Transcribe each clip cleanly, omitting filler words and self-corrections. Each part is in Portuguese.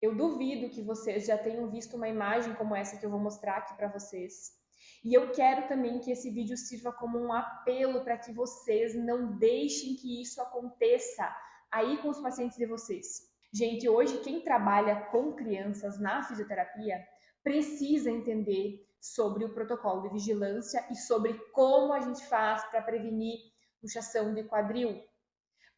Eu duvido que vocês já tenham visto uma imagem como essa que eu vou mostrar aqui para vocês. E eu quero também que esse vídeo sirva como um apelo para que vocês não deixem que isso aconteça aí com os pacientes de vocês. Gente, hoje quem trabalha com crianças na fisioterapia precisa entender sobre o protocolo de vigilância e sobre como a gente faz para prevenir luxação de quadril,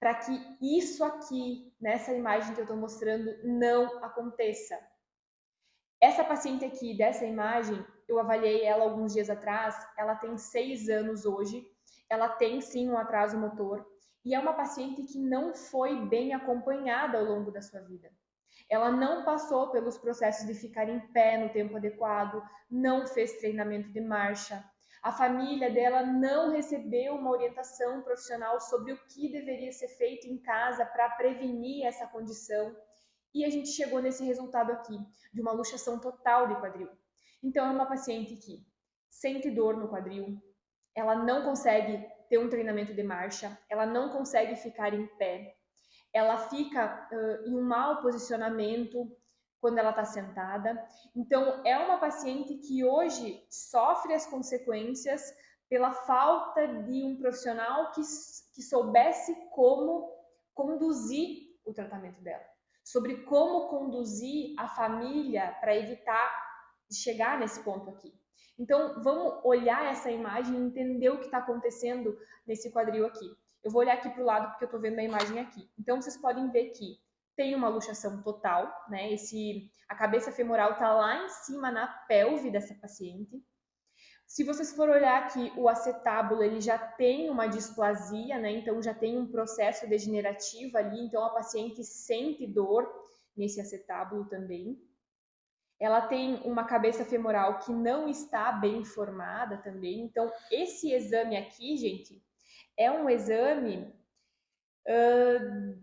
para que isso aqui, nessa imagem que eu estou mostrando, não aconteça. Essa paciente aqui, dessa imagem, eu avaliei ela alguns dias atrás, ela tem 6 anos hoje, ela tem sim um atraso motor, e é uma paciente que não foi bem acompanhada ao longo da sua vida. Ela não passou pelos processos de ficar em pé no tempo adequado, não fez treinamento de marcha. A família dela não recebeu uma orientação profissional sobre o que deveria ser feito em casa para prevenir essa condição. E a gente chegou nesse resultado aqui, de uma luxação total de quadril. Então, é uma paciente que sente dor no quadril, ela não consegue ter um treinamento de marcha, ela não consegue ficar em pé, ela fica em um mau posicionamento quando ela está sentada. Então, é uma paciente que hoje sofre as consequências pela falta de um profissional que soubesse como conduzir o tratamento dela, sobre como conduzir a família para evitar de chegar nesse ponto aqui. Então, vamos olhar essa imagem e entender o que está acontecendo nesse quadril aqui. Eu vou olhar aqui para o lado porque eu estou vendo a imagem aqui. Então, vocês podem ver que tem uma luxação total, né? A cabeça femoral está lá em cima na pelve dessa paciente. Se vocês for olhar aqui, o acetábulo ele já tem uma displasia, né? Então já tem um processo degenerativo ali, então a paciente sente dor nesse acetábulo também. Ela tem uma cabeça femoral que não está bem formada também. Então esse exame aqui, gente, é um exame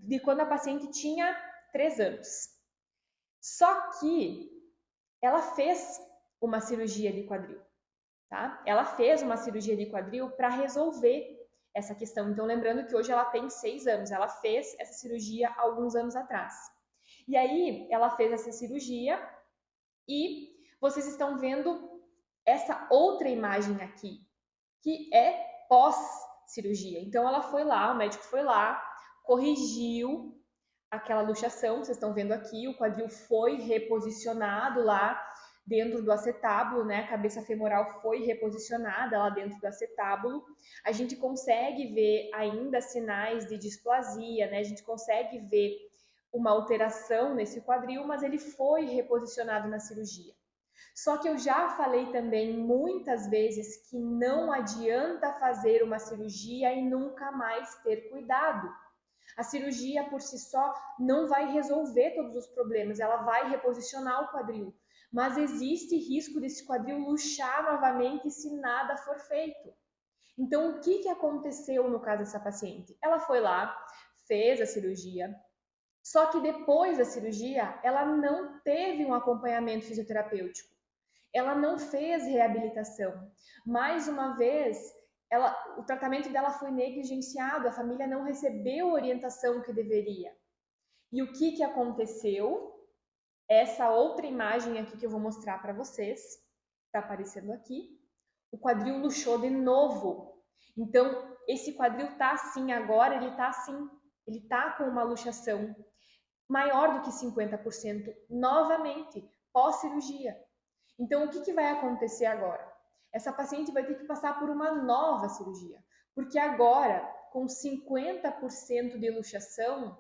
de quando a paciente tinha 3 anos. Só que ela fez uma cirurgia de quadril, tá? Ela fez uma cirurgia de quadril para resolver essa questão. Então, lembrando que hoje ela tem 6 anos, ela fez essa cirurgia alguns anos atrás. E aí, ela fez essa cirurgia e vocês estão vendo essa outra imagem aqui, que é pós-cirurgia. Então, ela foi lá, o médico foi lá, corrigiu aquela luxação, vocês estão vendo aqui, o quadril foi reposicionado lá dentro do acetábulo, né? A cabeça femoral foi reposicionada lá dentro do acetábulo. A gente consegue ver ainda sinais de displasia, né? A gente consegue ver uma alteração nesse quadril, mas ele foi reposicionado na cirurgia. Só que eu já falei também muitas vezes que não adianta fazer uma cirurgia e nunca mais ter cuidado. A cirurgia por si só não vai resolver todos os problemas, ela vai reposicionar o quadril, mas existe risco desse quadril luxar novamente se nada for feito. Então, o que aconteceu no caso dessa paciente? Ela foi lá, fez a cirurgia, só que depois da cirurgia, ela não teve um acompanhamento fisioterapêutico, ela não fez reabilitação. Mais uma vez, o tratamento dela foi negligenciado, a família não recebeu a orientação que deveria. E o que aconteceu? Essa outra imagem aqui que eu vou mostrar para vocês, está aparecendo aqui, o quadril luxou de novo. Então, esse quadril tá assim agora, ele tá com uma luxação maior do que 50%, novamente, pós-cirurgia. Então, o que vai acontecer agora? Essa paciente vai ter que passar por uma nova cirurgia, porque agora, com 50% de luxação,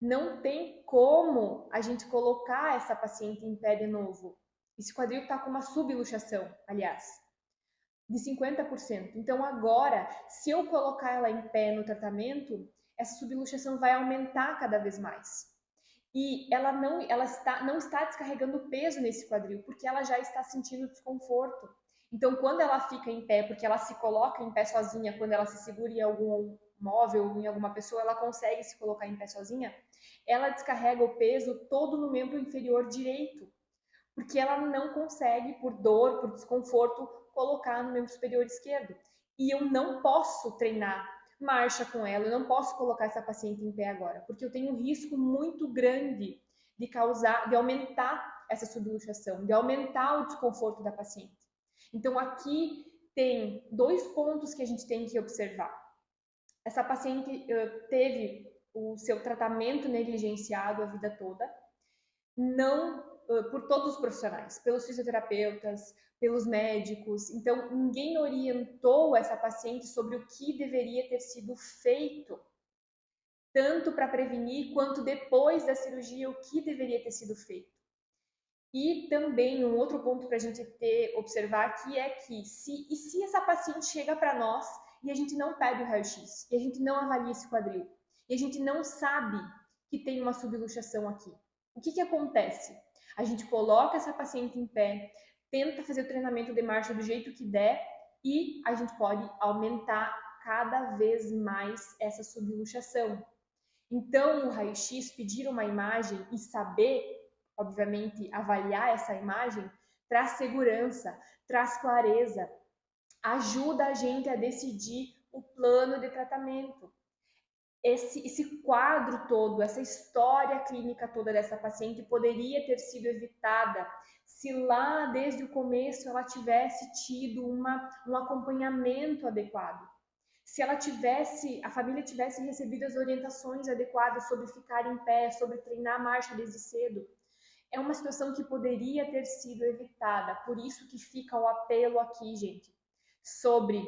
não tem como a gente colocar essa paciente em pé de novo. Esse quadril está com uma subluxação, aliás, de 50%. Então, agora, se eu colocar ela em pé no tratamento, essa subluxação vai aumentar cada vez mais. E ela não está descarregando peso nesse quadril, porque ela já está sentindo desconforto. Então, quando ela fica em pé, porque ela se coloca em pé sozinha, quando ela se segura em algum móvel, em alguma pessoa, ela consegue se colocar em pé sozinha, ela descarrega o peso todo no membro inferior direito, porque ela não consegue, por dor, por desconforto, colocar no membro superior esquerdo. E eu não posso treinar marcha com ela, eu não posso colocar essa paciente em pé agora, porque eu tenho um risco muito grande de aumentar essa subluxação, de aumentar o desconforto da paciente. Então, aqui tem 2 pontos que a gente tem que observar. Essa paciente teve o seu tratamento negligenciado a vida toda, não por todos os profissionais, pelos fisioterapeutas, pelos médicos. Então, ninguém orientou essa paciente sobre o que deveria ter sido feito, tanto para prevenir quanto depois da cirurgia, o que deveria ter sido feito. E também um outro ponto para a gente observar aqui é que se essa paciente chega para nós e a gente não pede o raio-x, e a gente não avalia esse quadril, e a gente não sabe que tem uma subluxação aqui, o que acontece? A gente coloca essa paciente em pé, tenta fazer o treinamento de marcha do jeito que der e a gente pode aumentar cada vez mais essa subluxação. Então, o raio-x, pedir uma imagem e saber, obviamente, avaliar essa imagem, traz segurança, traz clareza, ajuda a gente a decidir o plano de tratamento. Esse quadro todo, essa história clínica toda dessa paciente poderia ter sido evitada se lá desde o começo ela tivesse tido um acompanhamento adequado. Se a família tivesse recebido as orientações adequadas sobre ficar em pé, sobre treinar a marcha desde cedo, é uma situação que poderia ter sido evitada. Por isso que fica o apelo aqui, gente, sobre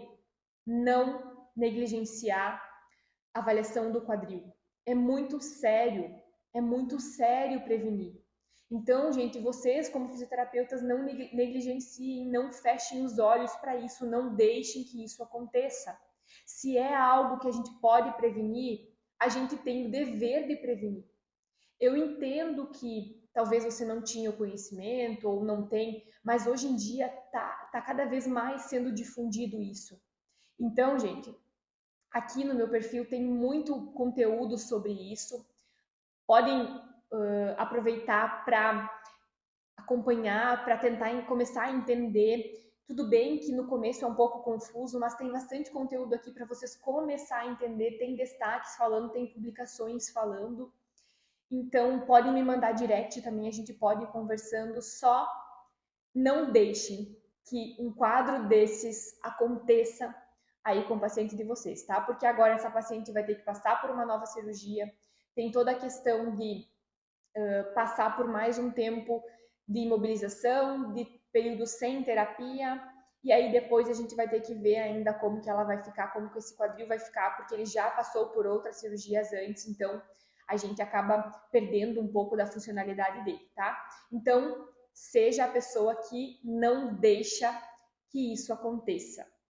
não negligenciar a avaliação do quadril. É muito sério prevenir. Então, gente, vocês como fisioterapeutas não negligenciem, não fechem os olhos para isso, não deixem que isso aconteça. Se é algo que a gente pode prevenir, a gente tem o dever de prevenir. Eu entendo que talvez você não tinha o conhecimento ou não tem, mas hoje em dia tá cada vez mais sendo difundido isso. Então, gente, aqui no meu perfil tem muito conteúdo sobre isso. Podem aproveitar para acompanhar, para tentar começar a entender. Tudo bem que no começo é um pouco confuso, mas tem bastante conteúdo aqui para vocês começar a entender. Tem destaques falando, tem publicações falando. Então, podem me mandar direct também, a gente pode ir conversando. Só não deixem que um quadro desses aconteça aí com o paciente de vocês, tá? Porque agora essa paciente vai ter que passar por uma nova cirurgia, tem toda a questão de passar por mais um tempo de imobilização, de período sem terapia, e aí depois a gente vai ter que ver ainda como que ela vai ficar, como que esse quadril vai ficar, porque ele já passou por outras cirurgias antes, então a gente acaba perdendo um pouco da funcionalidade dele, tá? Então, seja a pessoa que não deixa que isso aconteça.